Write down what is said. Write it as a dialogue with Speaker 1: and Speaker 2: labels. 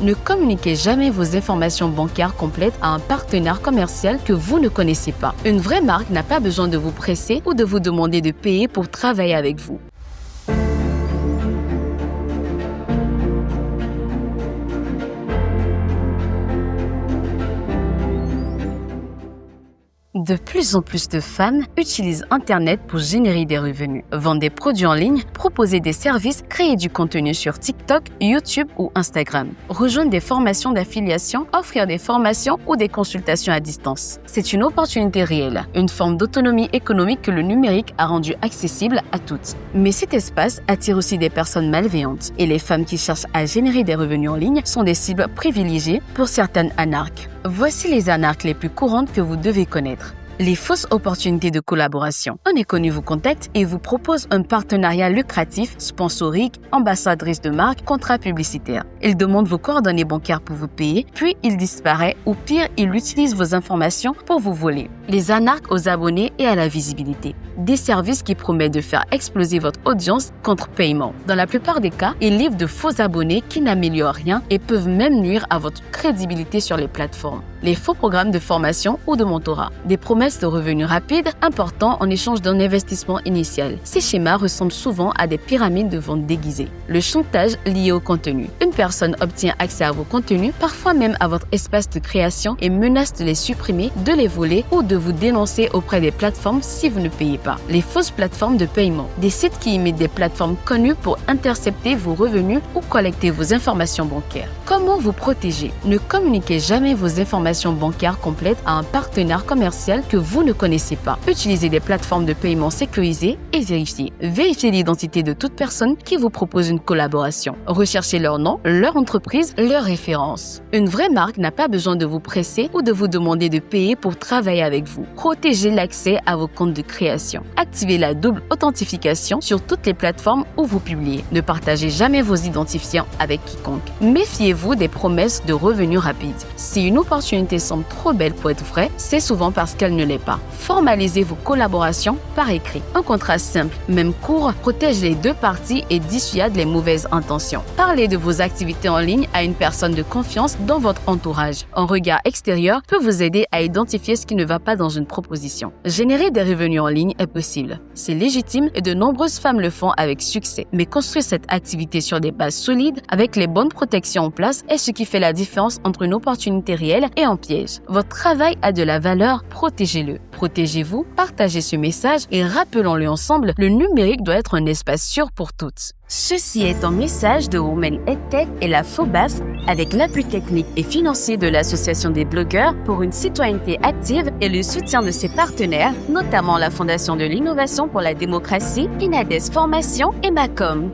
Speaker 1: Ne communiquez jamais vos informations bancaires complètes à un partenaire commercial que vous ne connaissez pas. Une vraie marque n'a pas besoin de vous presser ou de vous demander de payer pour travailler avec vous. De plus en plus de femmes utilisent Internet pour générer des revenus, vendre des produits en ligne, proposer des services, créer du contenu sur TikTok, YouTube ou Instagram, rejoindre des formations d'affiliation, offrir des formations ou des consultations à distance. C'est une opportunité réelle, une forme d'autonomie économique que le numérique a rendue accessible à toutes. Mais cet espace attire aussi des personnes malveillantes et les femmes qui cherchent à générer des revenus en ligne sont des cibles privilégiées pour certaines arnaques. Voici les arnaques les plus courantes que vous devez connaître. Les fausses opportunités de collaboration. Un inconnu vous contacte et vous propose un partenariat lucratif, sponsorique, ambassadrice de marque, contrat publicitaire. Il demande vos coordonnées bancaires pour vous payer, puis il disparaît ou pire, il utilise vos informations pour vous voler. Les arnaques aux abonnés et à la visibilité. Des services qui promettent de faire exploser votre audience contre paiement. Dans la plupart des cas, ils livrent de faux abonnés qui n'améliorent rien et peuvent même nuire à votre crédibilité sur les plateformes. Les faux programmes de formation ou de mentorat. Des promesses de revenus rapides importants en échange d'un investissement initial. Ces schémas ressemblent souvent à des pyramides de vente déguisées. Le chantage lié au contenu. Une personne obtient accès à vos contenus, parfois même à votre espace de création et menace de les supprimer, de les voler ou de vous dénoncer auprès des plateformes si vous ne payez pas. Les fausses plateformes de paiement. Des sites qui imitent des plateformes connues pour intercepter vos revenus ou collecter vos informations bancaires. Comment vous protéger? Ne communiquez jamais vos informations bancaires complètes à un partenaire commercial que vous ne connaissez pas. Utilisez des plateformes de paiement sécurisées et vérifiez. Vérifiez l'identité de toute personne qui vous propose une collaboration. Recherchez leur nom, leur entreprise, leurs références. Une vraie marque n'a pas besoin de vous presser ou de vous demander de payer pour travailler avec vous. Protégez l'accès à vos comptes de création. Activez la double authentification sur toutes les plateformes où vous publiez. Ne partagez jamais vos identifiants avec quiconque. Méfiez-vous des promesses de revenus rapides. Si une opportunité semble trop belle pour être vraie, c'est souvent parce qu'elle ne l'est pas. Formalisez vos collaborations par écrit. Un contrat simple, même court, protège les deux parties et dissuade les mauvaises intentions. Parlez de vos activités en ligne à une personne de confiance dans votre entourage. Un regard extérieur peut vous aider à identifier ce qui ne va pas dans une proposition. Générer des revenus en ligne est possible. C'est légitime et de nombreuses femmes le font avec succès. Mais construire cette activité sur des bases solides, avec les bonnes protections en place, est ce qui fait la différence entre une opportunité réelle et un piège. Votre travail a de la valeur, protégez-le. Protégez-vous, partagez ce message et rappelons-le ensemble, le numérique doit être un espace sûr pour toutes. Ceci est un message de Women EdTech et la FOBAF avec l'appui technique et financier de l'Association des blogueurs pour une citoyenneté active et le soutien de ses partenaires, notamment la Fondation de l'innovation pour la démocratie, Inades Formation et Macom.